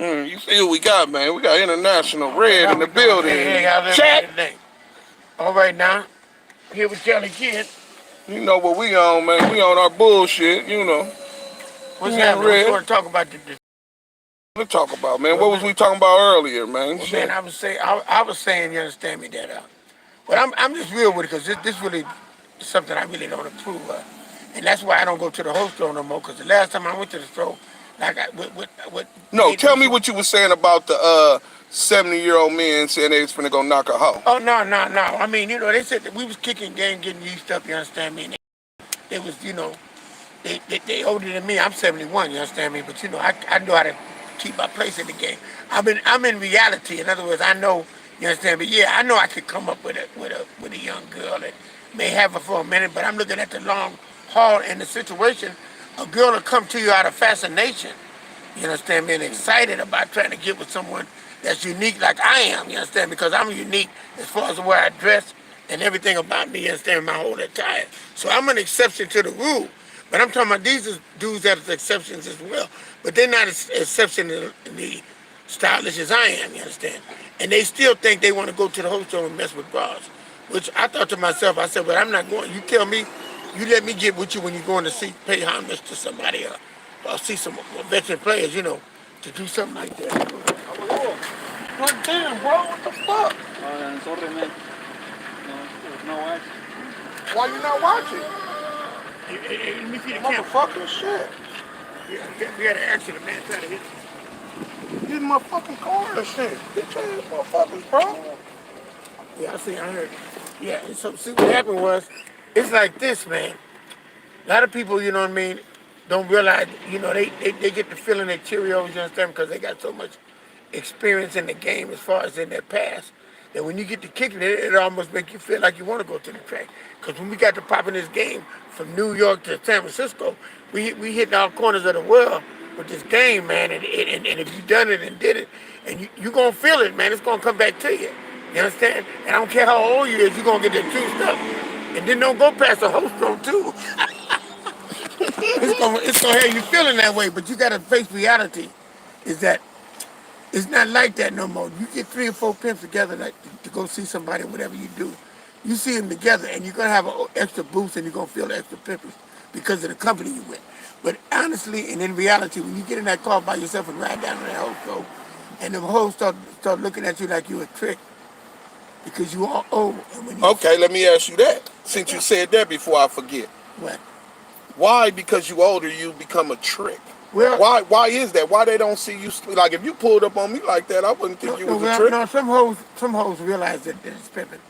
You see what we got, man? We got international red in the building. Hey, how's everybody today? All right now, here with Kelly Kid. You know what we on, man? We on our bullshit, you know. What's happening? What you want to talk about today? What to talk about, man? What was we talking about earlier, man? Well, man, I was saying, you understand me, that but I'm just real with it because this really is something I really don't approve of, and that's why I don't go to the whole store no more. Because the last time I went to the store, like with no, tell me what you were saying about the 70-year-old men saying they was finna go knock a hoe. Oh no! I mean, they said that we was kicking game, getting used up. You understand me? And they was, they older than me. I'm 71. You understand me? But I know how to keep my place in the game. I'm in reality. In other words, I know. You understand me? Yeah, I know I could come up with a young girl and may have her for a minute, but I'm looking at the long haul and the situation. A girl will come to you out of fascination. You understand me? And excited about trying to get with someone that's unique like I am. You understand? Because I'm unique as far as the way I dress and everything about me. You understand? My whole attire. So I'm an exception to the rule. But I'm talking about these dudes that are exceptions as well. But they're not as exception in the stylish as I am. You understand? And they still think they want to go to the hotel and mess with bras. Which I thought to myself, I said, but I'm not going. You tell me, you let me get with you when you're going to pay homage to somebody else. I'll see some veteran players, to do something like that. God damn, bro, what the fuck? Sorry, man. No watch. Why you not watching? Hey, let me see the motherfucking shit. Yeah, we had an accident, man, trying to hit you. Get in my fucking car and shit. Bitch ass motherfuckers, bro. Yeah, I heard. Yeah, and so see what happened was, it's like this, man. A lot of people, you know what I mean, don't realize, they get the feeling that Cheerios, you understand, because they got so much experience in the game as far as in their past, that when you get to kicking it, it almost make you feel like you want to go to the track. Because when we got to popping this game from New York to San Francisco, we hitting all corners of the world with this game, man, and if you done it and did it, and you going to feel it, man, it's going to come back to you. You understand? And I don't care how old you is, you're going to get that juiced up. And then don't go past the host room, too. It's gonna have you feeling that way, but you gotta face reality. Is that it's not like that no more. You get 3 or 4 pimps together to go see somebody, whatever you do. You see them together, and you're gonna have an extra boost, and you're gonna feel extra pimpers because of the company you with. But honestly, and in reality, when you get in that car by yourself and ride down to that host, and the host start looking at you like you a trick because you are old. Okay, let me ask you that. Since you said that before I forget. What? Why? Because you older, you become a trick. Well, why is that? Why they don't see you? Like if you pulled up on me like that, I wouldn't think you was a trick. No, some hoes realize that it's pimping,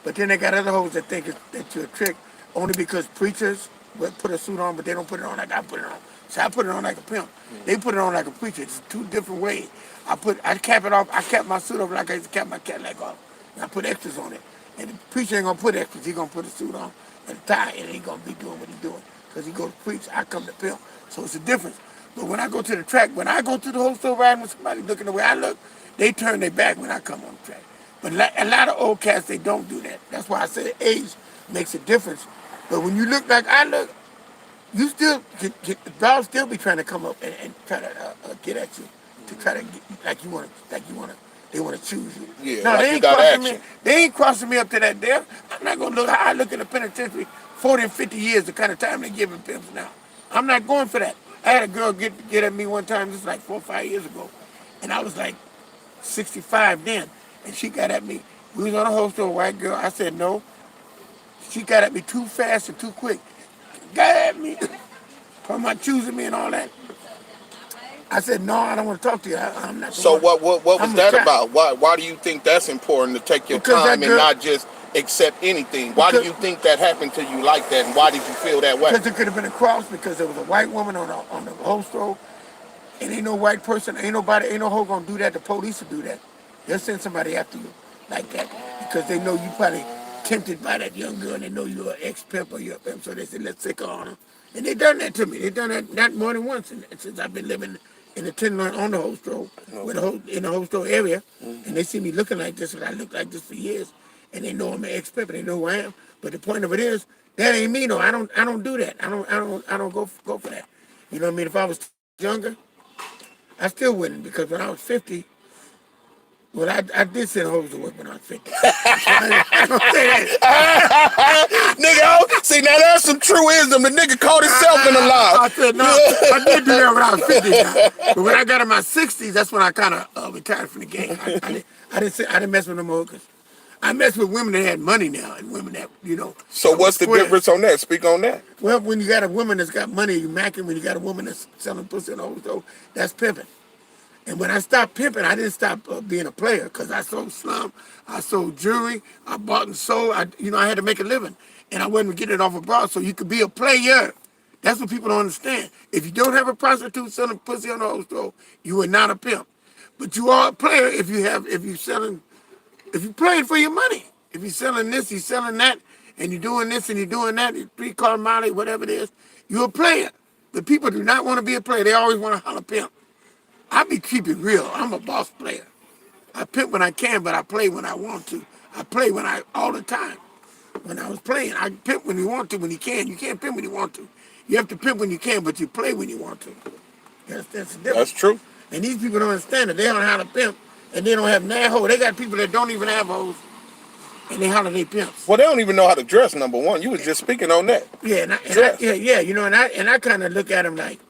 but then they got other hoes that think that you're a trick only because preachers would put a suit on, but they don't put it on like I put it on. So I put it on like a pimp. They put it on like a preacher. It's 2 different ways. I cap it off. I cap my suit off like I used to cap my Cadillac off. And I put extras on it. And the preacher ain't gonna put extras. He gonna put a suit on and a tie, and he gonna be doing what he doing. Because he go to preach, I come to pimp. So it's a difference. But when I go to the track, when I go to the whole store riding with somebody looking the way I look, they turn their back when I come on the track. But a lot of old cats, they don't do that. That's why I say age makes a difference. But when you look like I look, you still, they'll still be trying to come up and try to get at you, to try to get, they want to choose you. Yeah, no, like they ain't you got crossing action. me. They ain't crossing me up to that depth. I'm not gonna look how I look in the penitentiary. 40 and 50 years, the kind of time they giving pimps now. I'm not going for that. I had a girl get at me one time, this was like 4 or 5 years ago, and I was like 65 then, and she got at me. We was on a host to a white girl. I said no. She got at me too fast and too quick. Got at me, talking about choosing me and all that. I said no, I don't want to talk to you. I'm not. So what was that about? Why do you think that's important to take your time and not just accept anything? Why do you think that happened to you like that, and why did you feel that way? Because it could have been a cross, because there was a white woman on the host road, and ain't no white person, ain't no hoe gonna do that. The police will do that. They'll send somebody after you like that because they know you probably tempted by that young girl, and they know you're an ex-pimp or you're a pimp, so they said, let's take her on her. And they done that to me. They done that not more than once since I've been living in the Tenderloin on the host road, in the host road area, and they see me looking like this, and I look like this for years, and they know I'm an ex-pimp, and they know who I am. But the point of it is, that ain't me, though. I don't do that. I don't go for that. You know what I mean? If I was younger, I still wouldn't because when I was 50, well, I did send hoes to work when I was 50. So I don't say that. Nigga, see, now that's some truism. The nigga caught himself in a lie. I said, no, I did do that when I was 50 now. But when I got in my 60s, that's when I kind of retired from the game. I didn't mess with them hookers. I messed with women that had money now and women that, So that what's the square. difference on that? Speak on that. Well, when you got a woman that's got money, you macking. When you got a woman that's selling pussy and all those, that's pimping. And when I stopped pimping, I didn't stop being a player because I sold slum, I sold jewelry, I bought and sold. I had to make a living, and I wasn't getting it off abroad. So you could be a player. That's what people don't understand. If you don't have a prostitute selling pussy on the whole store, you are not a pimp. But you are a player if you're playing for your money. If you're selling this, you're selling that, and you're doing this and you're doing that, 3-car Molly, whatever it is, you're a player. But people do not want to be a player. They always want to holler pimp. I be keeping real. I'm a boss player. I pimp when I can, but I play when I want to. I play all the time. When I was playing, I pimp when you want to, when you can. You can't pimp when you want to. You have to pimp when you can, but you play when you want to. That's the difference. That's true. And these people don't understand it. They don't know how to pimp, and they don't have that hoe. They got people that don't even have hoes, and they holler they pimps. Well, they don't even know how to dress. Number one, you was just speaking on that. Yeah, and I kind of look at them like,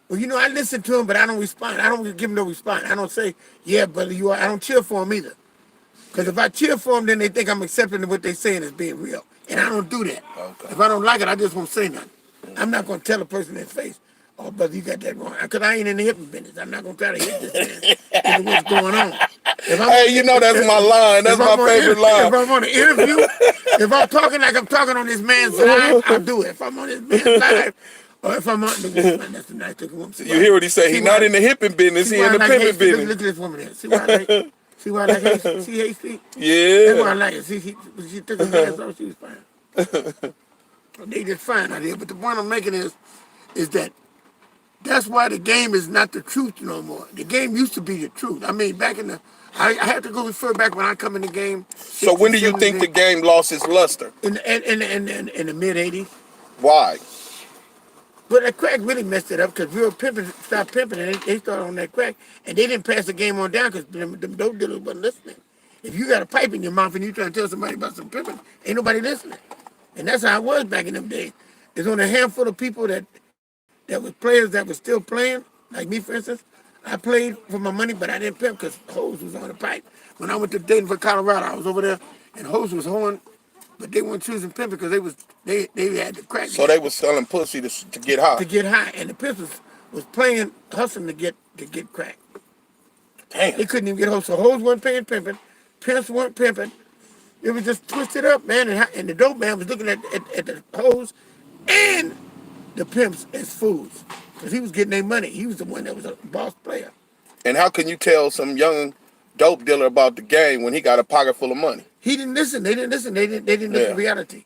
well, I listen to them, but I don't respond. I don't give them no response. I don't say, yeah, brother, you are. I don't cheer for them either. Because if I cheer for them, then they think I'm accepting what they're saying as being real. And I don't do that. Okay. If I don't like it, I just won't say nothing. I'm not going to tell a person in his face, oh, brother, you got that wrong. Because I ain't in the hippie business. I'm not going to try to hit this man into what's going on. Hey, that's my line. That's my favorite line. If I'm on an interview, if I'm talking like I'm talking on this man's live, I'll do it. If I'm on this man's live, or if I'm on the woman, that's a nice looking woman. You hear what he say? He's not in the hipping business. He in the pimping business. Look at this woman there. See why I like? See why I like her? See HC? Yeah. That's why I like it. See, she took her hands off. She was fine. They just fine out here. But the point I'm making is that that's why the game is not the truth no more. The game used to be the truth. I mean, back in the, I have to go refer back when I come in the game. So when do you think the game lost its luster? In the mid '80s. Why? But that crack really messed it up because real pimping stopped pimping and they started on that crack. And they didn't pass the game on down because them dope dealers wasn't listening. If you got a pipe in your mouth and you trying to tell somebody about some pimping, ain't nobody listening. And that's how it was back in them days. There's only a handful of people that was players that were still playing. Like me, for instance. I played for my money, but I didn't pimp because Hose was on the pipe. When I went to Denver, Colorado, I was over there and Hose was hoeing. But they weren't choosing pimping because they had the crack. So they was selling pussy to get high. To get high, and the pimps was playing, hustling to get crack. Damn. They couldn't even get hoes. So hoes weren't paying pimping, pimps weren't pimping. It was just twisted up, man. And the dope man was looking at the hoes and the pimps as fools because he was getting their money. He was the one that was a boss player. And how can you tell some young dope dealer about the game when he got a pocket full of money? He didn't listen. They didn't listen. They didn't look at reality.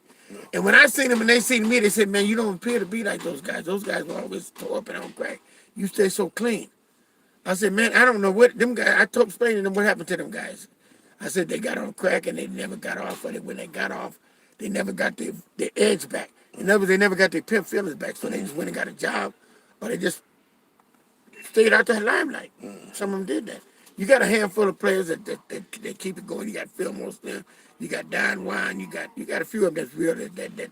And when I seen them and they seen me, they said, man, you don't appear to be like those guys. Those guys were always tore up and on crack. You stay so clean. I said, man, I don't know what them guys, I told explaining to them what happened to them guys. I said they got on crack and they never got off of it. When they got off, they never got their edge back. In other words, they never got their pimp feelings back. So they just went and got a job or they just stayed out the limelight. Some of them did that. You got a handful of players that keep it going. You got Fillmore Slim, you got Don Juan, you got a few of them that's real that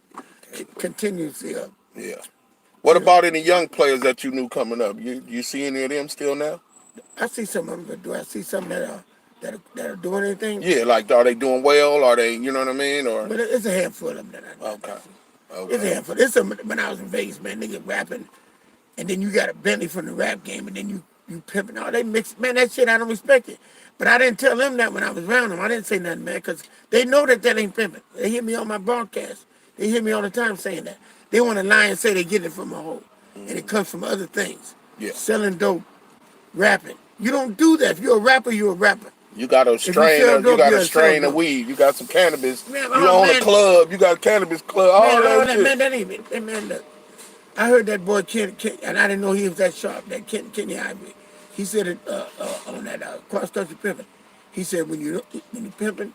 continues to. Yeah. What about any young players that you knew coming up? You see any of them still now? I see some of them, but do I see some that are doing anything? Yeah, like are they doing well? Are they, you know what I mean? Or but it's a handful of them that I know. Okay. It's a handful. When I was in Vegas, man, niggas rapping, and then you got a Bentley from the rap game, and then you pimping all they mix. Man, that shit I don't respect it. But I didn't tell them that when I was around them. I didn't say nothing, man, because they know that ain't pimping. They hear me on my broadcast. They hear me all the time saying that. They want to lie and say they get it from a hoe, and it comes from other things. Yeah. Selling dope, rapping. You don't do that. If you're a rapper, you're a rapper. You got a strain of weed. You got some cannabis. Man, you own a club. You got a cannabis club. All that shit. Man, that ain't it. Man, look. I heard that boy Ken, and I didn't know he was that sharp. That Kenny Ivory. He said it on that cross country pimping. He said when you pimping,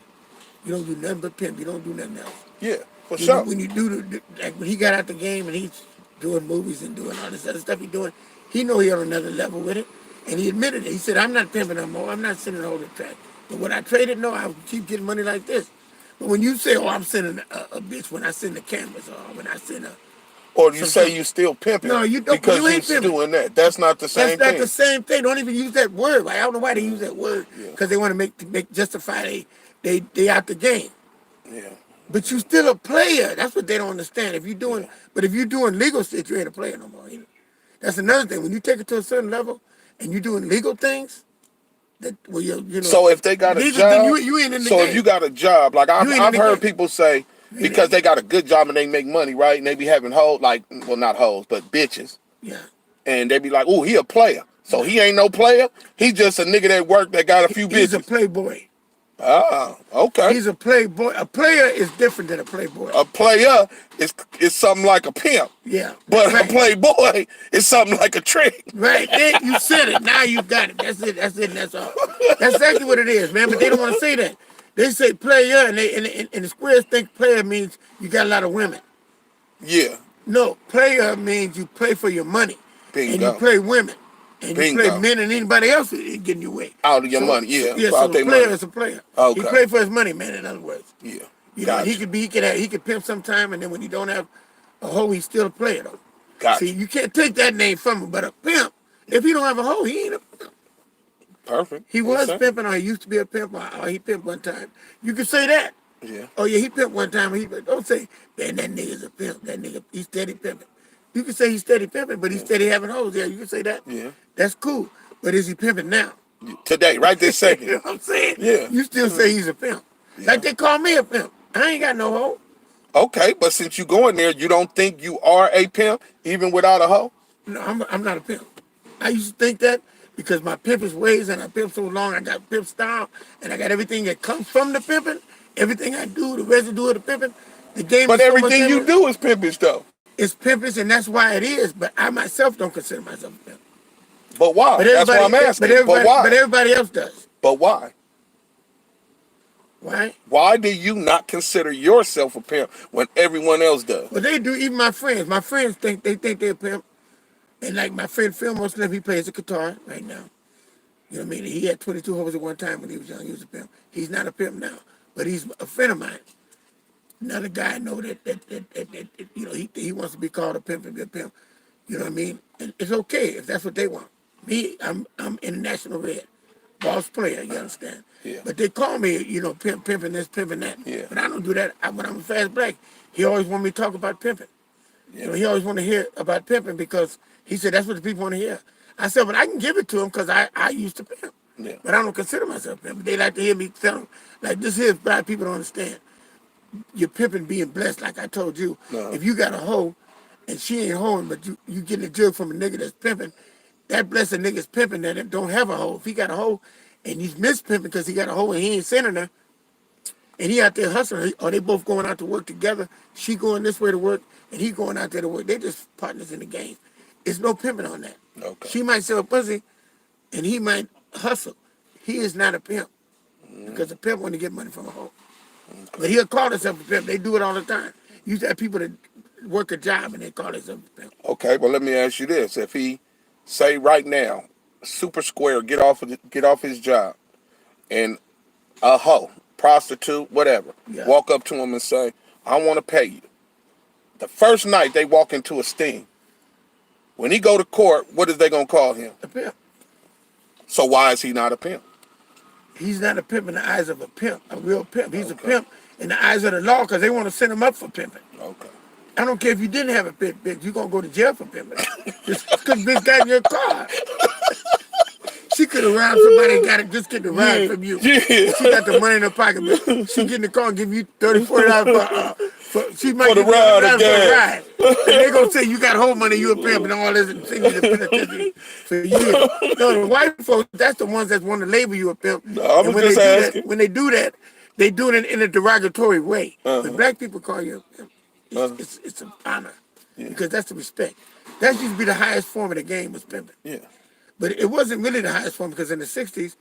you don't do nothing but pimp. You don't do nothing else. Yeah, for sure. When you do like when he got out the game and he's doing movies and doing all this other stuff he's doing, He know he on another level with it, and he admitted it. He said, "I'm not pimping no more. I'm not sending a whole track. But when I traded, no, I would keep getting money like this." But when you say, "Oh, I'm sending a bitch," when I send the cameras, or when I send a Or you say you still pimping no, you don't. because You ain't you're pimping. doing that. That's not the same That's not thing. the same thing. Don't even use that word. I don't know why they use that word because they want to make justify they out the game. Yeah. But you still a player. That's what they don't understand. If you're doing legal shit, you ain't a player no more. That's another thing. When you take it to a certain level and you're doing legal things, that well, So if they got a legal, then job, you ain't in the so game. if you got a job, like You ain't in I've the heard game. people say because they got a good job and they make money, right? And they be having hoes, like, well, not hoes, but bitches. Yeah. And they be like, "Oh, he a player." So he ain't no player. He just a nigga that work that got a few He's a bitches. playboy. Ah, okay. He's a playboy. A player is different than a playboy. A player is something like a pimp. Yeah. But Right. a playboy is something like a trick. Right. Then you said it. Now you got it. That's it. That's it. And that's all. That's exactly what it is, man. But they don't want to say that. They say player, and and the squares think player means you got a lot of women. Yeah. No, player means you play for your money, and you Bingo. play women, and you play Bingo. men and anybody else that get in your way. Out of your money, yeah. Yeah. Out So a their player money. is a player. Okay. He play for his money, man. In other words. Yeah. You know, Gotcha. he could pimp sometime, and then when he don't have a hoe, he's still a player though. Gotcha. See, you can't take that name from him. But a pimp, if he don't have a hoe, he ain't a pimp. Perfect. He was Exactly. pimping, or he used to be a pimp, or he pimped one time. You can say that. Yeah. Oh yeah, he pimped one time. Don't say, man, that nigga's a pimp. That nigga, he's steady pimping. You can say he's steady pimping, but he's steady having hoes. Yeah, you can say that. Yeah. That's cool. But is he pimping now? Today, right this second. You know what I'm saying? Yeah. You still say he's a pimp. Yeah. Like they call me a pimp. I ain't got no hoe. Okay, but since you go in there, you don't think you are a pimp even without a hoe? No, I'm not a pimp. I used to think that because my pimping ways and I pimp so long, I got pimp style, and I got everything that comes from the pimping, everything I do, the residue of the pimping. The game But is so much everything you do is pimpish though. It's pimping, and that's why it is. But I myself don't consider myself a pimp. But why? But That's what I'm asking. But why? But everybody else does. But why? Why? Why do you not consider yourself a pimp when everyone else does? Well, they do. Even my friends. My friends think they're a pimp. And like my friend Phil Muslim, he plays the guitar right now. You know what I mean? He had 22 hoes at one time when he was young. He was a pimp. He's not a pimp now, but he's a friend of mine. Another guy I know that you know he wants to be called a pimp and be a pimp. You know what I mean? And it's okay if that's what they want. Me, I'm international red, boss player. You understand? Yeah. But they call me, you know, pimping this, pimping that. Yeah. But I don't do that. When I'm a fast black, he always want me to talk about pimping. Yeah. You know, he always want to hear about pimping because he said that's what the people want to hear. I said, but I can give it to him because I used to pimp. Yeah. But I don't consider myself a pimp. But they like to hear me tell them, like, this here, black people don't understand. You're pimping being blessed, like I told you. No. If you got a hoe and she ain't hoeing, but you getting a jug from a nigga that's pimping, that blessed nigga's pimping that don't have a hoe. If he got a hoe and he's mispimping because he got a hoe and he ain't sending her, and he out there hustling, or they both going out to work together, she going this way to work, and he going out there to work, they just partners in the game. It's no pimping on that. Okay. She might sell pussy, and he might hustle. He is not a pimp, because a pimp want to get money from a hoe. Okay. But he'll call himself a pimp. They do it all the time. You used to have people that work a job, and they call themselves a pimp. Okay, but let me ask you this: if he say right now, super square, get off his job, and a hoe, prostitute, whatever, walk up to him and say, "I want to pay you." The first night they walk into a sting. When he go to court, what is they gonna call him? A pimp. So why is he not a pimp? He's not a pimp in the eyes of a pimp, a real pimp. He's a pimp in the eyes of the law because they want to send him up for pimping. Okay. I don't care if you didn't have a pimp, bitch. You're going to go to jail for pimping. Just because bitch got in your car. She could have robbed somebody and got it, just get the ride from you. Yeah. She got the money in her pocket, but she get in the car and give you $30, $40 she might For the give you ride $100 for again. the ride. And they going to say you got whole money, you a pimp and all this and send you to penitentiary for years. No, the white folks, that's the ones that want to label you a pimp. No, I was and when just they asking. do that, when they do that, they do it in a derogatory way. When black people call you a pimp, it's an honor because that's the respect. That used to be the highest form of the game was pimping. Yeah. But it wasn't really the highest form because in the 60s,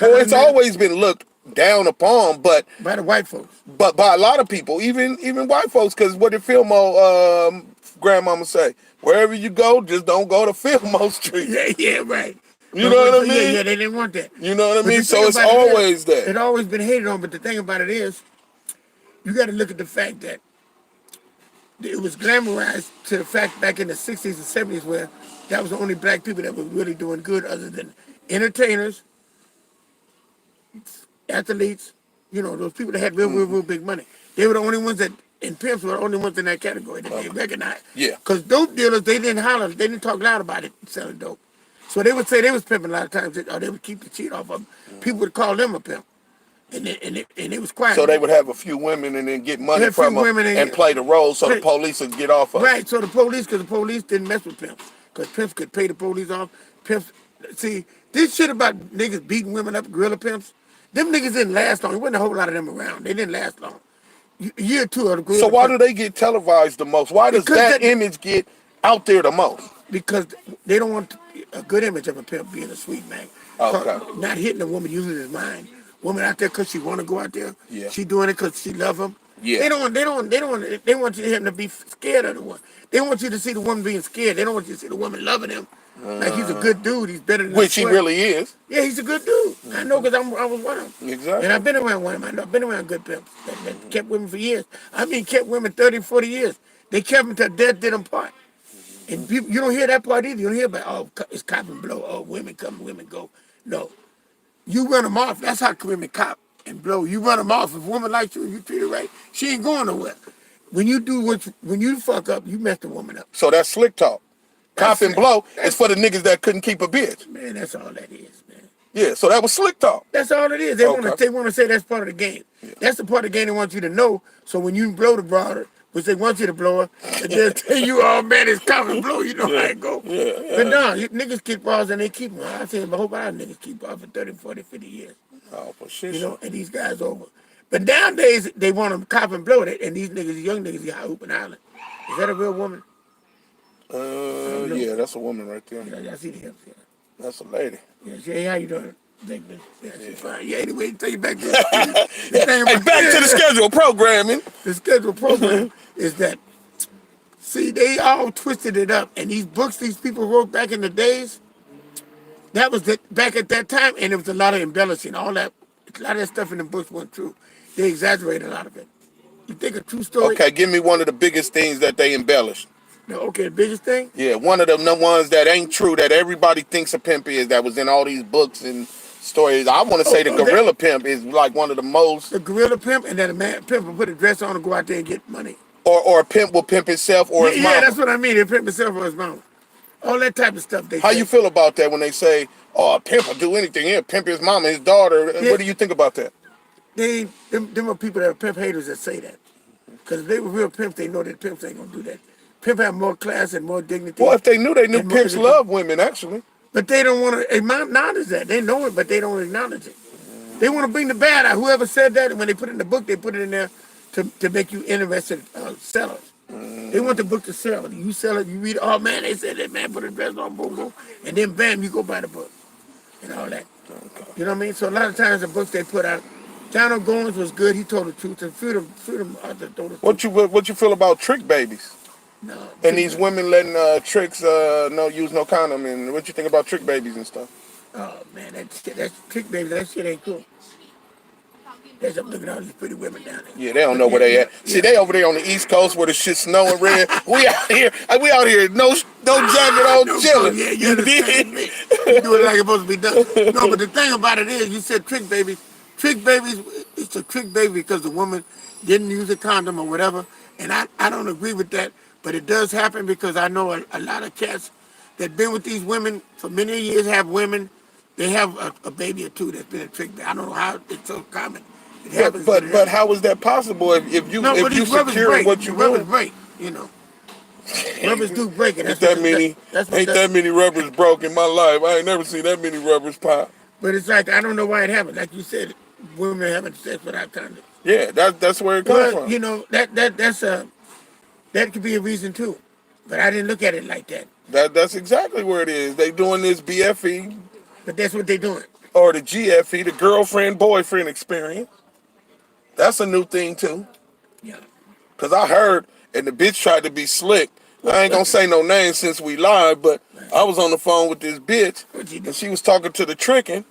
Well, it's always been looked down upon, but by the white folks. by a lot of people, even white folks, because what did Filmo grandmama say? Wherever you go, just don't go to Fillmore Street. Yeah, right. You know what I mean? Yeah, they didn't want that. You know what I But mean? the thing So it's about it always is, that. it always been hated on. But the thing about it is, you got to look at the fact that it was glamorized to the fact back in the 60s and 70s where that was the only black people that were really doing good other than entertainers, athletes, those people that had real big money. They were the only ones that, and pimps were the only ones in that category that they recognized. Yeah. Because dope dealers, they didn't holler, they didn't talk loud about it selling dope. So they would say they was pimping a lot of times, or they would keep the cheat off of them. People would call them a pimp. And it was quiet. So they would have a few women and then get money Had a few from them women and play the role so the police would get off of it. Right, so because the police didn't mess with pimps. Because pimps could pay the police off. Pimps, see, this shit about niggas beating women up, gorilla pimps, them niggas didn't last long. There wasn't a whole lot of them around. They didn't last long. A year or two of the gorilla So why do pimps. they get televised the most? Why does that image get out there the most? Because they don't want a good image of a pimp being a sweet man. Okay. Not hitting a woman using his mind. Woman out there because she want to go out there. Yeah. She doing it because she love him. Yeah. They want him to be scared of the one. They want you to see the woman being scared. They don't want you to see the woman loving him. Like he's a good dude. He's better than Which he really is. Yeah, he's a good dude. I know because I was one of them. Exactly. And I've been around one of them. I've been around good pimps that kept women for years. I mean, kept women 30, 40 years. They kept them till death did them part. And people, you don't hear that part either. You don't hear about, it's cop and blow. Oh, women come, women go. No. You run them off. That's how women cop and blow. You run them off. If a woman likes you and you treat her right, she ain't going nowhere. When you fuck up, you mess the woman up. So that's slick talk. Cop and blow is for the niggas that couldn't keep a bitch. Man, that's all that is, man. Yeah, so that was slick talk. That's all it is. They want to say that's part of the game. Yeah. That's the part of the game they want you to know. So when you blow the broader, which they want you to blow her, and they'll tell you, oh man, it's cop and blow. You know how it go. Yeah. But no, niggas keep balls and they keep them. I say, I hope our niggas keep balls for 30, 40, 50 years. Oh, for sure. And these guys over. But nowadays, they want them cop and blow it, and these niggas, young niggas, you hooping hollering. Is that a real woman? Yeah, that's a woman right there. Yeah, I see the hips, yeah. That's a lady. Yeah, hey, how you doing? Yeah, she's fine. Yeah, anyway, take you back to the hey, back to the schedule programming. The schedule program is that, see, they all twisted it up. And these books these people wrote back in the days, that was back at that time, and there was a lot of embellishing. A lot of that stuff in the books wasn't true. They exaggerated a lot of it. You think a true story? Okay, give me one of the biggest things that they embellished. Okay, the biggest thing? Yeah, one of them the ones that ain't true that everybody thinks a pimp is that was in all these books and stories. I want to say the gorilla pimp is like one of the most. The gorilla pimp, and that a man pimp will put a dress on and go out there and get money. Or a pimp will pimp himself or his mama. Yeah, that's what I mean. He pimp himself or his mama. All that type of stuff. How you feel about that when they say, oh, a pimp will do anything? He'll pimp his mama, his daughter. Yeah. What do you think about that? Them are people that are pimp haters that say that. Because if they were real pimps, they know that pimps ain't going to do that. Pimp have more class and more dignity. Well, if they knew pimps love women, actually. But they don't want to acknowledge that. They know it, but they don't acknowledge it. They want to bring the bad out. Whoever said that, and when they put it in the book, they put it in there to make you interested sellers. They want the book to sell. You sell it, you read it, oh man, they said that man put a dress on, boom, boom. And then bam, you go buy the book. And all that. You know what I mean? So a lot of times the books they put out, Donald Goins was good, he told the truth, and freedom authors told the truth. What you feel about trick babies? No. And these women letting tricks use no condom, and what you think about trick babies and stuff? Oh man, that trick baby, that shit ain't cool. There's up looking at all these pretty women down there. Yeah, they don't know where they at. Yeah. See, they over there on the East Coast where the shit's snowing red. We out here, no jacket on, chilling. Yeah, you understand me. You do it like it's supposed to be done. No, but the thing about it is, you said trick babies. Trick babies, it's a trick baby because the woman didn't use a condom or whatever. And I don't agree with that. But it does happen because I know a lot of cats that been with these women for many years have women. They have a baby or two that's been a trick baby. I don't know how it's so common. It happens. But how is that possible if you secure what you rubbers break, Rubbers do break it. Ain't that many rubbers broke in my life. I ain't never seen that many rubbers pop. But it's like, I don't know why it happened. Like you said, women having sex without condoms. Yeah, that's where it comes from. That could be a reason too. But I didn't look at it like that. That's exactly where it is. They doing this BFE. But that's what they doing. Or the GFE, the girlfriend-boyfriend experience. That's a new thing too. Yeah. Because I heard, and the bitch tried to be slick. I ain't gonna say no names since we live, but I was on the phone with this bitch, and she was talking to the tricking,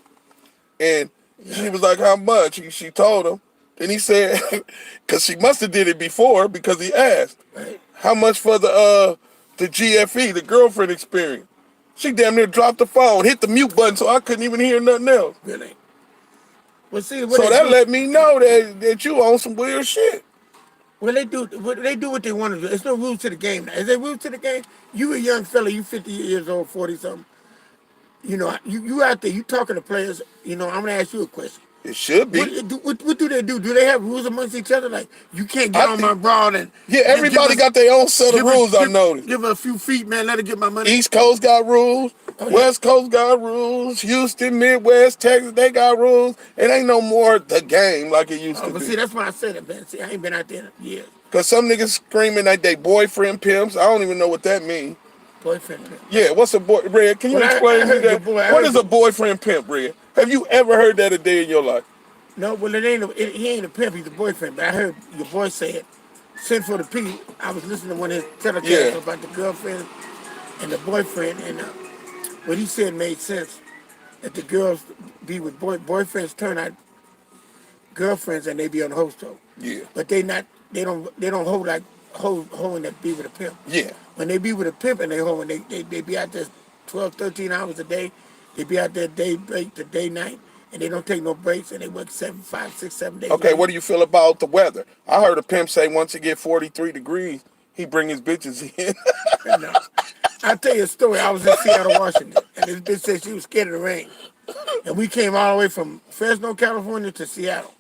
and she was like, "How much?" She told him, and he said, "Cause she must have did it before because he asked, how much for the GFE, the girlfriend experience." She damn near dropped the phone, hit the mute button, so I couldn't even hear nothing else. Really? Well, see, what So they that do, let me know that you on some weird shit. well, they do what they want to do. There's no rules to the game. Now. Is there rules to the game? You a young fella, you 50 years old, 40 something. You know, you out there, you talking to players. You know, I'm gonna ask you a question. It should What be. what do they do? Do they have rules amongst each other? Like you can't get I on my think, broad and yeah, give everybody us got their own set of rules, I noticed. give her a few feet, man. Let her get my money. East Coast got rules. Oh yeah. West Coast got rules. Houston, Midwest, Texas, they got rules. It ain't no more the game like it used Oh, to but be. see, that's why I said it, man. See, I ain't been out there in years. Because some niggas screaming like they boyfriend pimps. I don't even know what that means. Boyfriend. Man. Yeah, what's a boy? Red, can you Well, explain I to me heard your that? boy. I What heard is a your, boyfriend pimp, Red? Have you ever heard that a day in your life? no, well, it ain't. He ain't a pimp. He's a boyfriend. But I heard your boy say it. Send for the P. I was listening to one of his telecasts Yeah. about the girlfriend and the boyfriend, and what he said made sense. That the girls be with boyfriends turn out girlfriends and they be on the host toe. Yeah. But they don't hold like holding that be with a pimp. Yeah. When they be with a pimp and they hold they be out there 12, 13 hours a day. They be out there day break to day night and they don't take no breaks and they work 7, 5, 6, 7 days a Okay, week. what do you feel about the weather? I heard a pimp say once it get 43 degrees, he bring his bitches in. No. I'll tell you a story. I was in Seattle, Washington, and this bitch said she was scared of the rain. And we came all the way from Fresno, California to Seattle.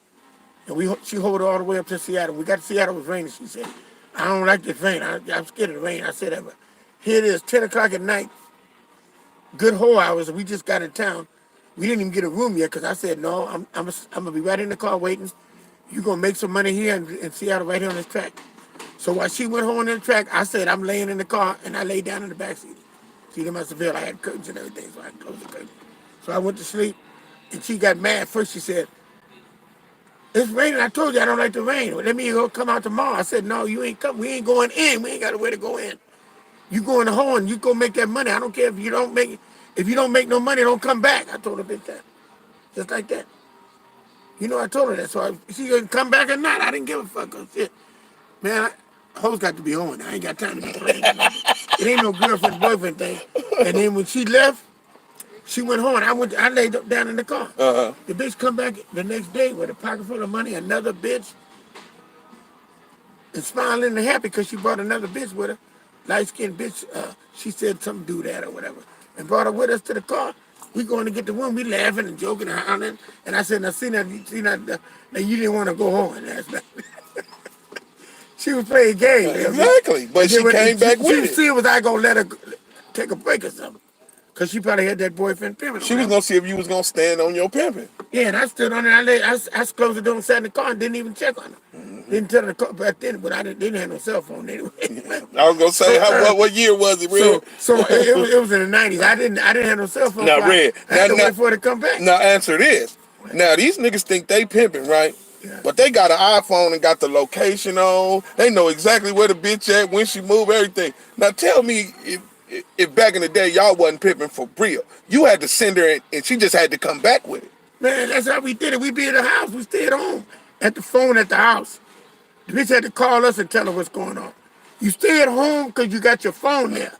And she hauled all the way up to Seattle. We got to Seattle, it was raining. She said, I don't like this rain. I'm scared of the rain. I said, but here it is, 10 o'clock at night, good whole hours, and we just got in town. We didn't even get a room yet because I said, no, I'm going to be right in the car waiting. You're going to make some money here in Seattle right here on this track. So while she went home on the track, I said, I'm laying in the car, and I laid down in the back seat. See, they must have felt I had curtains and everything, so I closed the curtain. So I went to sleep, and she got mad. First she said, it's raining. I told you I don't like the rain. Well, let me go come out tomorrow. I said, no, you ain't come. We ain't going in. We ain't got a way to go in. You go in the hole and you go make that money. I don't care if you don't make it. If you don't make no money, don't come back. I told her bitch that. Just like that. You know, I told her that. So she gonna come back or not. I didn't give a fuck. Shit. Man, hoes got to be on. I ain't got time to be playing with nothing. It ain't no girlfriend, boyfriend thing. And then when she left, she went home. I laid down in the car. Uh-huh. The bitch come back the next day with a pocket full of money, another bitch, and smiling and happy because she brought another bitch with her. Light-skinned bitch, she said something do that or whatever. And brought her with us to the car. We going to get the room. We laughing and joking and hollering. And I said, now see that, now you didn't want to go home. And that's not. She was playing games. Exactly. But she came back with She was it. seeing was I going to let her take a break or something. Because she probably had that boyfriend pimping She on was her. going to see if you was going to stand on your pimping. Yeah, and I stood on it. I closed the door and sat in the car and didn't even check on her. Didn't tell her to call back then, but I didn't have no cell phone anyway. I was going to say, what year was it, Red? So it was in the 90s. I didn't have no cell phone. Now, So Red, I had to wait for her to come back. now answer this. Now, these niggas think they pimping, right? Yeah. But they got an iPhone and got the location on. They know exactly where the bitch at, when she move, everything. Now, tell me if back in the day y'all wasn't pimping for real. You had to send her and she just had to come back with it. Man, that's how we did it. We be in the house. We stayed home. At the phone at the house. The bitch had to call us and tell her what's going on. You stay at home because you got your phone there.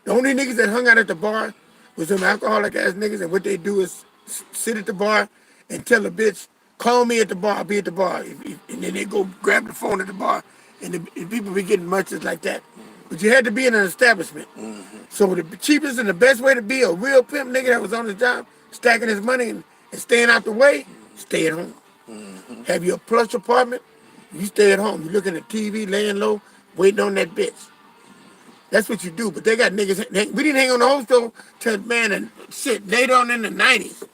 The only niggas that hung out at the bar was them alcoholic ass niggas, and what they do is sit at the bar and tell the bitch, call me at the bar, I'll be at the bar. And then they go grab the phone at the bar, and the people be getting munches like that. But you had to be in an establishment. So the cheapest and the best way to be a real pimp nigga that was on the job, stacking his money and staying out the way, stay at home. Have your plush apartment, you stay at home. You looking at TV, laying low, waiting on that bitch. That's what you do. But they got niggas. We didn't hang on the hostel till, man, and shit, later on in the 90s.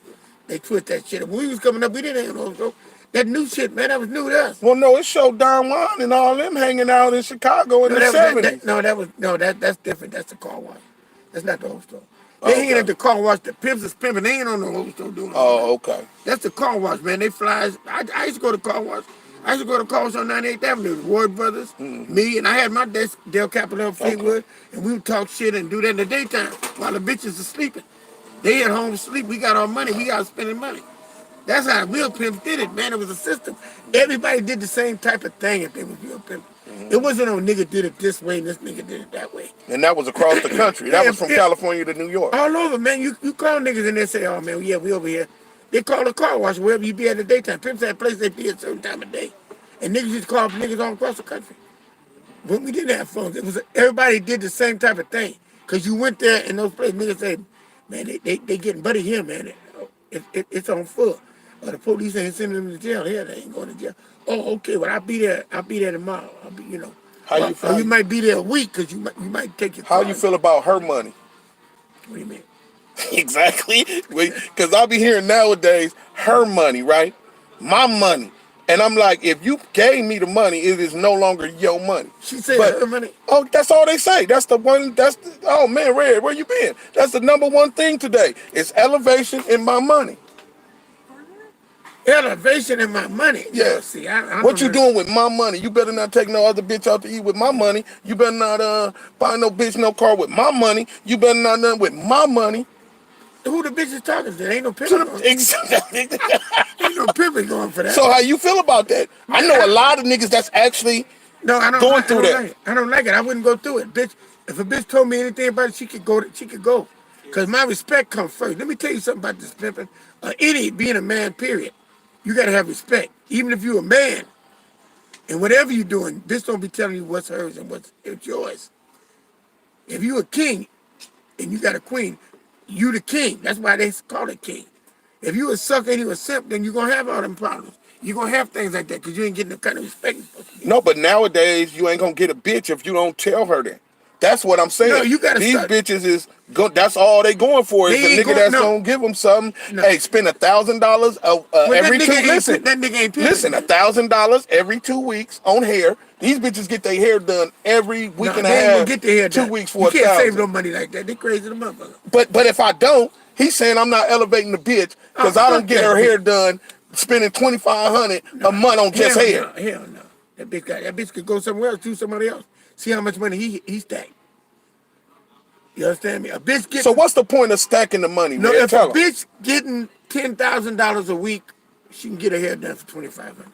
They twist that shit. When we was coming up, we didn't hang on the hostel. That new shit, man, that was new to us. Well, no, it showed Don Juan and all them hanging out in Chicago in the 70s. That's different. That's the car wash. That's not the hostel. Oh, They hanging okay. at the car wash. The pimps is pimping. They ain't on the hostel doing all that. Oh, okay. That's the car wash, man. They fly. I used to go to car wash. I used to go to calls on 98th Avenue, the Ward Brothers, me, and I had my desk, Del Capitol, Fleetwood, and we would talk shit and do that in the daytime while the bitches are sleeping. They at home sleep. We got our money. We got spending money. That's how real pimp did it, man. It was a system. Everybody did the same type of thing if they was real pimp. It wasn't no nigga did it this way and this nigga did it that way. And that was across the country. That was from California to New York. All over, man. You call niggas and they say, oh, man, yeah, we over here. They call a car wash wherever you be at the daytime. Pimps had a place they be at a certain time of day. And niggas used to call niggas all across the country. When we didn't have phones, it was everybody did the same type of thing. Because you went there in those places, niggas say, man, they getting buddy here, man. It's on full. Or the police ain't sending them to jail. Here, they ain't going to jail. Oh, okay, well, I'll be there tomorrow. I'll be, you know. How you feel? Or you might be there a week because you might take your How car. you feel about her money? What do you mean? Exactly. Because I'll be hearing nowadays, her money, right? My money. And I'm like, if you gave me the money, it is no longer your money. She said her money. Oh, that's all they say. That's the one. Oh, man, Red, where you been? That's the number one thing today. It's elevation in my money. Elevation in my money. Yeah. See, I what you doing with my money? You better not take no other bitch out to eat with my money. You better not buy no bitch no car with my money. You better not nothing with my money. Who the bitch is talking to? Ain't no pimping going. Exactly. Ain't no pimping going for that. So how you feel about that? I know a lot of niggas that's actually going through that. Like it. I don't like it. I wouldn't go through it, bitch. If a bitch told me anything about it, she could go. She could go. Cause my respect comes first. Let me tell you something about this pimping. Any being a man, period. You gotta have respect, even if you're a man. And whatever you're doing, bitch don't be telling you what's hers and what's yours. If you a king and you got a queen, you the king. That's why they call it king. If you a sucker and you a simp, then you're going to have all them problems. You're going to have things like that because you ain't getting the kind of respect you're supposed to get. No, but nowadays, you ain't going to get a bitch if you don't tell her that. That's what I'm saying. No, you gotta These start. Bitches that's all they going for is They the nigga that's going to give them something. No. Hey, spend $1,000 every 2 weeks. That nigga ain't pimping. Listen, $1,000 every 2 weeks on hair. These bitches get their hair done every week and a half. They ain't gonna get their hair done. 2 weeks for $1,000. You can't save no $1,000. money like that. They crazy the motherfucker. But if I don't, he's saying I'm not elevating the bitch because I don't get her hair done, spending $2,500 a month on just hair. No, hell no. That bitch could go somewhere else, do somebody else. See how much money he stacked. You understand me? A bitch getting. So what's the point of stacking the money? No, man? if a bitch getting $10,000 a week, she can get her hair done for $2,500.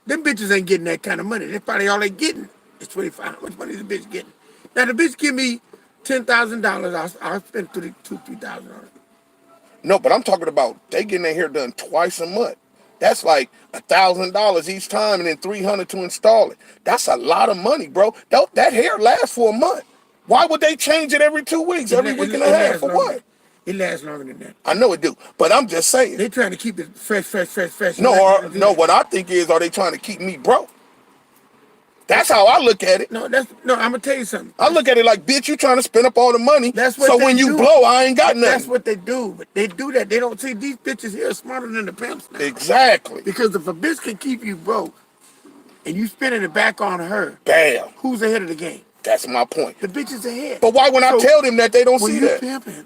Them bitches ain't getting that kind of money. That's probably all they getting is $2,500. How much money is the bitch getting? Now the bitch give me $10,000, I'll spend $3,000 on it. No, but I'm talking about they getting their hair done twice a month. That's like $1,000 each time, and then $300 to install it. That's a lot of money, bro. That hair lasts for a month. Why would they change it every 2 weeks, every week and a half? For what? It lasts longer than that. I know it do, but I'm just saying. They trying to keep it fresh. No, what I think is, are they trying to keep me broke? That's how I look at it. No, I'm gonna tell you something. I look at it like, bitch, you trying to spend up all the money. That's what so they when you do. blow, I ain't got nothing. That's what they do. But they do that. They don't see these bitches here are smarter than the pimps now. Exactly. Because if a bitch can keep you broke and you spending it back on her, bam, who's ahead of the game? That's my point. The bitch is ahead. But why when I tell them that they don't see that? When you pimping,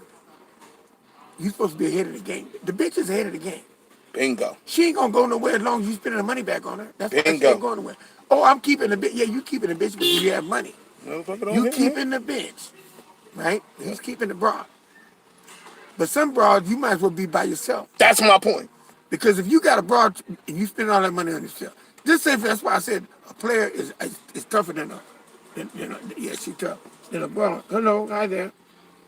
you supposed to be ahead of the game. The bitch is ahead of the game. Bingo. She ain't gonna go nowhere as long as you spending the money back on her. That's why she Bingo. ain't going nowhere. Oh, I'm keeping the bitch. Yeah, you keeping the bitch because you have money. You keeping the bitch, right? Yeah. He's keeping the broad. But some broads, you might as well be by yourself. That's my point. Because if you got a broad and you spend all that money on yourself, just say that's why I said a player is tougher than a. Yeah, she tough. Then a broad. Hello, hi there.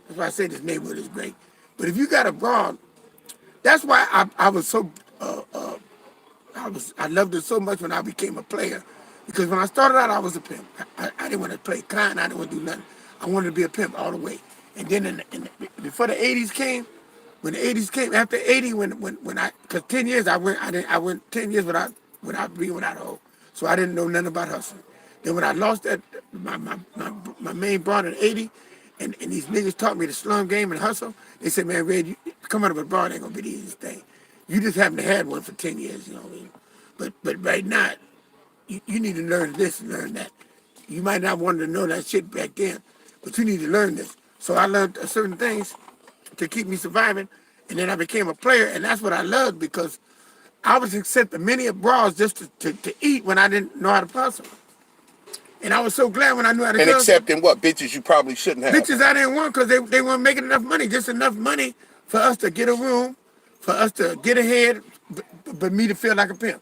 That's why I said this neighborhood is great. But if you got a broad, that's why I was so I loved it so much when I became a player. Because when I started out, I was a pimp. I didn't want to play kind. I didn't want to do nothing. I wanted to be a pimp all the way. And then before the '80s came, when the '80s came, after '80, because 10 years I went 10 years without being without a hoe. So I didn't know nothing about hustling. Then when I lost that my main broad in '80, and these niggas taught me the slum game and hustle, they said, man, Red, you come out of a broad ain't gonna be the easiest thing. You just haven't had one for 10 years, you know what I mean? But right now, you need to learn this and learn that. You might not want to know that shit back then, but you need to learn this. So I learned certain things to keep me surviving, and then I became a player, and that's what I loved because I was accepting many bras just to eat when I didn't know how to hustle. And I was so glad when I knew how to And hustle. accepting what? Bitches you probably shouldn't have. Bitches I didn't want because they weren't making enough money, just enough money for us to get a room, for us to get ahead, but me to feel like a pimp.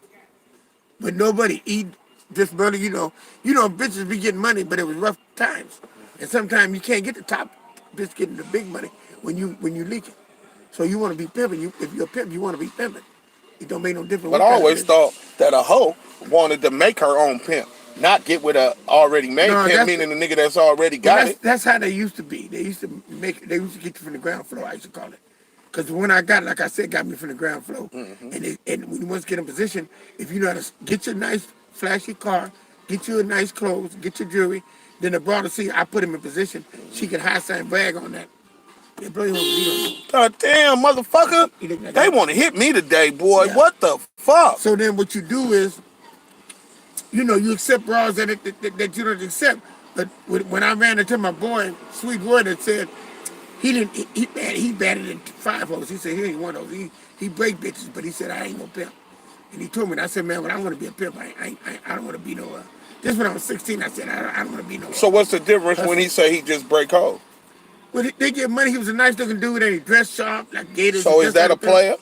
But nobody eat just money, bitches be getting money, but it was rough times. And sometimes you can't get the top bitch getting the big money when you leak it. So you want to be pimping. If you're a pimp, you want to be pimping. It don't make no difference. But I always thought that a hoe wanted to make her own pimp, not get with a already made pimp, meaning the nigga that's already got it. That's how they used to be. They used to get you from the ground floor, I used to call it. Because when I got, like I said, got me from the ground floor. And when you once get in position, if you know how to get your nice flashy car, get you a nice clothes, get your jewelry, then the broader see I put him in position, she can high sign brag on that. They blow you on the God damn, motherfucker. They want to hit me today, boy. Yeah. What the fuck? So then what you do is, you accept bras that you don't accept. But when I ran into my boy, Sweet Roy, that said, he batted in 5 holes. He said he ain't one of those. He break bitches, but he said I ain't no pimp. And he told me, and I said, man, when I want to be a pimp, I don't want to be no. This when I was 16, I said I don't want to be no. So what's the difference when he say he just break hoes? Well, they get money. He was a nice looking dude, and he dressed sharp like Gators. So is that a player?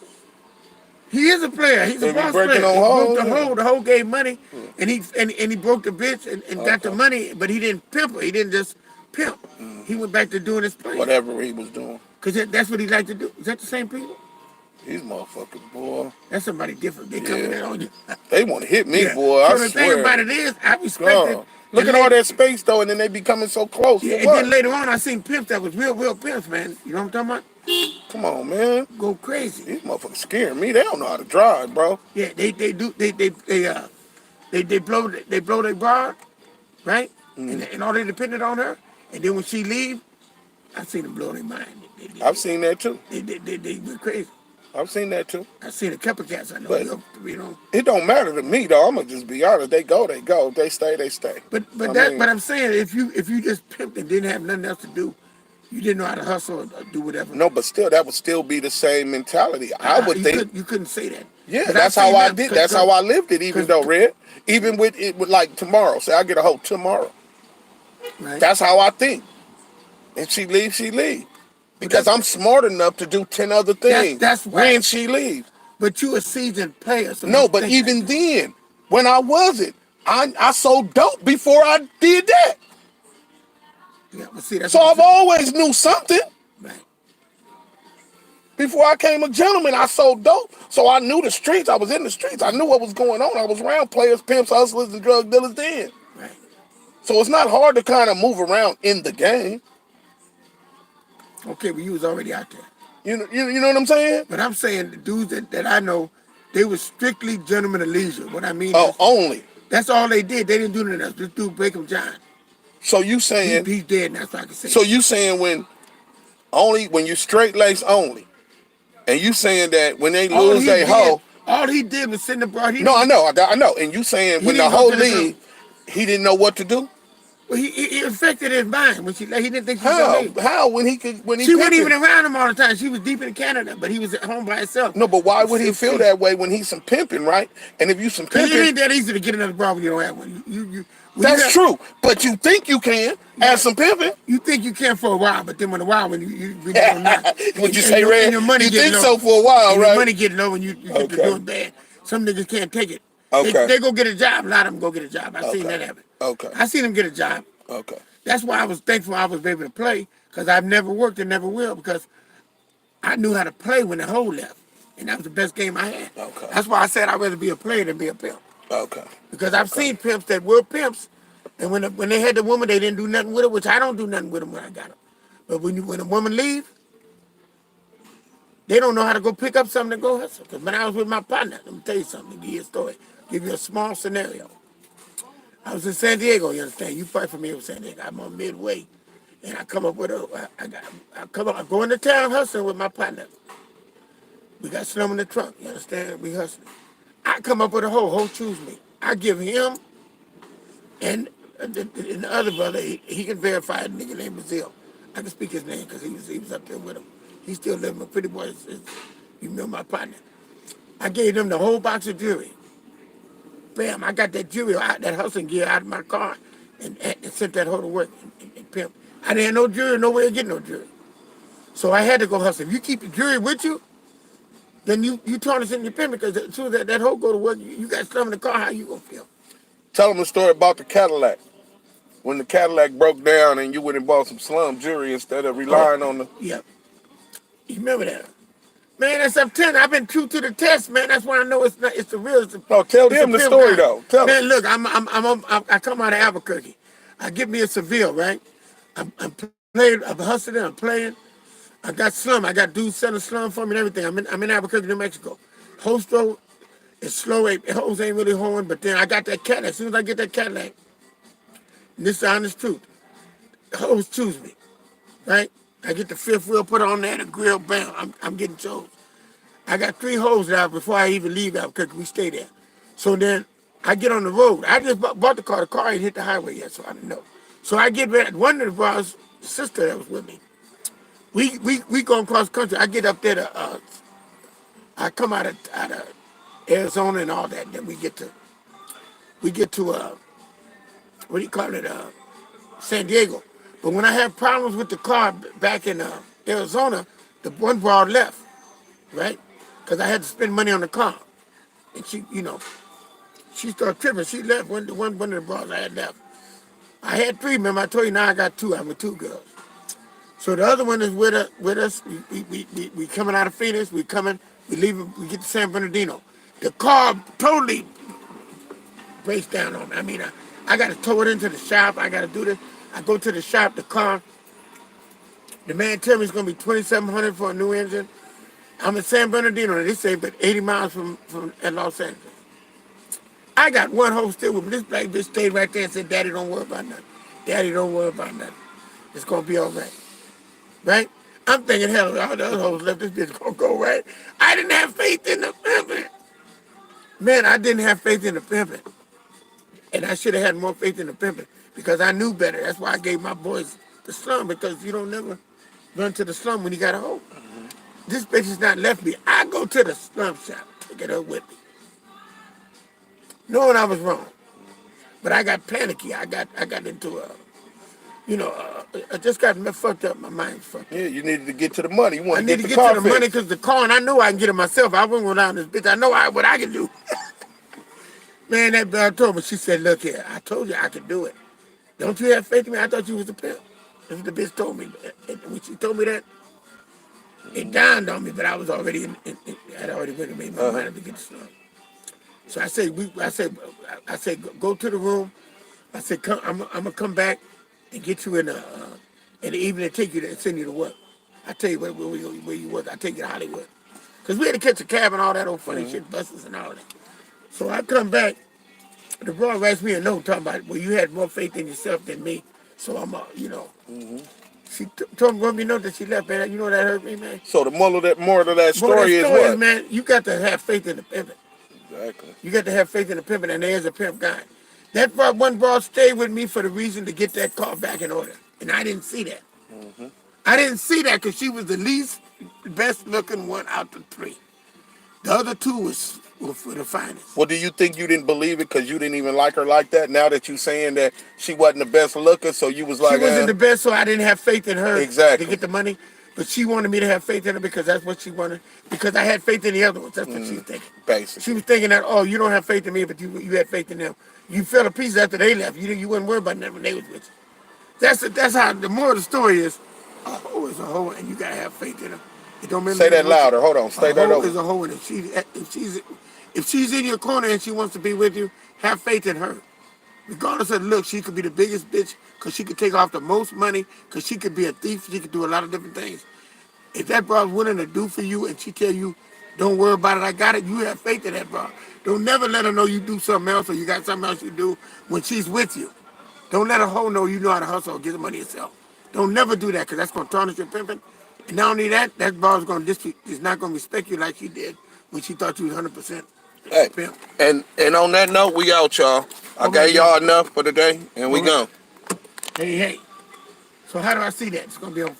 He is a player. He's a boss player. He broke the hoe gave money, and he broke the bitch and got the money, but he didn't pimp her. He didn't just pimp. He went back to doing his play. Whatever he was doing. Because that's what he liked to do. Is that the same people? These motherfuckers, boy. That's somebody different. They coming in on you. They want to hit me, boy. So I the swear. thing about it is, I respect it. Look at all that space, though, and then they be coming so close. Yeah, and then later on, I seen pimps that was real pimps, man. You know what I'm talking about? Come on, man. Go crazy. These motherfuckers scaring me. They don't know how to drive, bro. Yeah, they do. They blow their bar, right? And all they depended on her. And then when she leave, I seen them blow their mind. I've seen that too. They went crazy. I've seen that too. I've seen a couple cats I know. But it don't matter to me though. I'm gonna just be honest. They go. If they stay, they stay. But I'm saying if you just pimped and didn't have nothing else to do, you didn't know how to hustle or do whatever. No, but still, that would still be the same mentality. I would think you couldn't say that. Yeah, that's how I did. That's how I lived it. Even though Red, even with it, with like tomorrow. Say I get a hoe tomorrow. Right. That's how I think. And she leaves, she leaves. Because I'm smart enough to do 10 other things that's when she leaves. But you a seasoned player. So no, but even then, when I wasn't, I sold dope before I did that. Yeah, but see, so I've always knew something. Right. Before I came a gentleman, I sold dope. So I knew the streets. I was in the streets. I knew what was going on. I was around players, pimps, hustlers, and drug dealers then. Right. So it's not hard to kind of move around in the game. Okay, but you was already out there. You know what I'm saying? But I'm saying the dudes that I know, they were strictly gentlemen of leisure. What I mean is, only. That's all they did. They didn't do nothing else. This dude, Breakham John. So you saying... He's dead now, so I can say So you saying when you straight lace only, and you saying that when they lose their hoe... All he did was send the broad... No, I know. And you saying when the hoe leave, he didn't know what to do? Well, he affected his mind when he didn't think she was gonna leave. How when he she wasn't even around him all the time. She was deep in Canada, but he was at home by himself. No, but why would he feel that way when he's some pimping, right? And if you some pimping, it ain't that easy to get another bra when you don't have one. That's true, but you think you can as some pimping. You think you can for a while, but then when you don't know. Would you say, Red? Your money you think low. So for a while, right? Your money get low when you get to doing bad. Some niggas can't take it. Okay. They go get a job. A lot of them go get a job. I seen that happen. Okay. I seen them get a job. Okay. That's why I was thankful I was able to play, because I've never worked and never will, because I knew how to play when the hoe left. And that was the best game I had. Okay. That's why I said I'd rather be a player than be a pimp. Okay. Because I've seen pimps that were pimps, and when they had the woman, they didn't do nothing with her, which I don't do nothing with them when I got them. But when a woman leaves, they don't know how to go pick up something to go hustle. Because when I was with my partner, let me tell you something, give you a story, give you a small scenario. I was in San Diego, you understand? You probably familiar with San Diego. I'm on Midway. And I come up with I go into town hustling with my partner. We got slum in the trunk, you understand? We hustling. I come up with a hoe choose me. I give him and the other brother, he can verify a nigga named Brazil. I can speak his name because he was up there with him. He still living, a pretty boy. You know my partner. I gave them the whole box of jewelry. Bam, I got that jewelry out, that hustling gear out of my car and sent that hoe to work and pimp. I didn't have no jewelry, no way to get no jewelry. So I had to go hustle. If you keep the jewelry with you, then you tarnish in your pimp because as soon as that hoe go to work, you got stuff in the car, how you gonna feel? Tell them the story about the Cadillac. When the Cadillac broke down and you went and bought some slum jewelry instead of relying on the... Yep. You remember that? Man, that's up 10. I've been true to the test, man. That's why I know it's not. It's the real. No, tell them the story though. Tell them. Man, look, I come out of Albuquerque. I get me a Seville, right? I'm playing. I'm hustling. I'm playing. I got slum. I got dudes selling slum for me and everything. I'm in Albuquerque, New Mexico. Host road is slow. Hoes ain't really hoeing, but then I got that Cadillac. As soon as I get that Cadillac, and this is the honest truth, hoes choose me, right? I get the fifth wheel put on there, the grill, bam. I'm getting chose. I got 3 hoes now before I even leave Albuquerque. We stay there. So then I get on the road. I just bought the car. The car ain't hit the highway yet, so I didn't know. So I get ready. One of the bros' sister that was with me. We going cross country. I get up there to I come out of Arizona and all that. And then we get to what do you call it? San Diego. But when I had problems with the car back in Arizona, the one broad left, right? Because I had to spend money on the car. And she, she started tripping. She left. One of the broads I had left. I had 3, remember? I told you now I got 2. I'm with 2 girls. So the other one is with us. We coming out of Phoenix. We leave. We get to San Bernardino. The car totally breaks down on me. I mean, I got to tow it into the shop. I got to do this. I go to the shop, the car. The man tell me it's going to be $2,700 for a new engine. I'm in San Bernardino, and they say but 80 miles from Los Angeles. I got one hoe still with me. This black bitch stayed right there and said, Daddy, don't worry about nothing. Daddy, don't worry about nothing. It's going to be all right. Right? I'm thinking, hell, all the other hoes left, this bitch going to go right. I didn't have faith in the pimping. Man, I didn't have faith in the pimping. And I should have had more faith in the pimping because I knew better. That's why I gave my boys the slum, because you don't never run to the slum when you got a hoe. This bitch has not left me. I go to the slum shop, take it up with me. Knowing I was wrong. But I got panicky. I got into I just got fucked up. My mind's fucked up. Yeah, you needed to get to the money. You want I to need get to the get car to the fixed. money because the car, and I know I can get it myself. I wouldn't go down this bitch. I know what I can do. Man, that girl told me, she said, look here, I told you I could do it. Don't you have faith in me? I thought you was a pimp. That's what the bitch told me. And when she told me that, it dawned on me, but I was already I'd already went and made my mind up to get the slum. So I said, go to the room. I said, I'm gonna come back and get you in the evening and take you there and send you to work. I tell you where you work. I take you to Hollywood, cause we had to catch a cab and all that old funny shit, buses and all that. So I come back. The bro writes me a note talking about, well, you had more faith in yourself than me, so I'm She told me note that she left, man. You know that hurt me, man. So the moral of that story is what? Man, you got to have faith in the pimping. Exactly. You got to have faith in the pimping, and there's a pimp guy. That one broad stayed with me for the reason to get that car back in order, and I didn't see that. I didn't see that because she was the least best looking one out the 3. The other 2 were for the finest. Well, do you think you didn't believe it because you didn't even like her like that? Now that you saying that she wasn't the best looker, so you was like, she wasn't the best, so I didn't have faith in her exactly to get the money. But she wanted me to have faith in her because that's what she wanted. Because I had faith in the other ones. That's what she was thinking. Basically. She was thinking that, oh, you don't have faith in me, but you had faith in them. You fell to pieces after they left. You wouldn't worry about them when they was with you. That's how the moral of the story is. A hoe is a hoe, and you gotta have faith in her. It don't matter. Say that louder. Hold on. Stay that over. A hoe is a hoe, and if she's in your corner and she wants to be with you, have faith in her. Regardless of the look, she could be the biggest bitch because she could take off the most money, because she could be a thief, she could do a lot of different things. If that bro's willing to do for you and she tell you, don't worry about it, I got it, you have faith in that bro. Don't never let her know you do something else or you got something else you do when she's with you. Don't let a hoe know you know how to hustle or get the money yourself. Don't never do that because that's going to tarnish your pimping. And not only that, that bro's is not going to respect you like she did when she thought you was 100%. Hey, and on that note, we out, y'all. I gave y'all enough for today, and we gone. Hey. So how do I see that? It's going to be on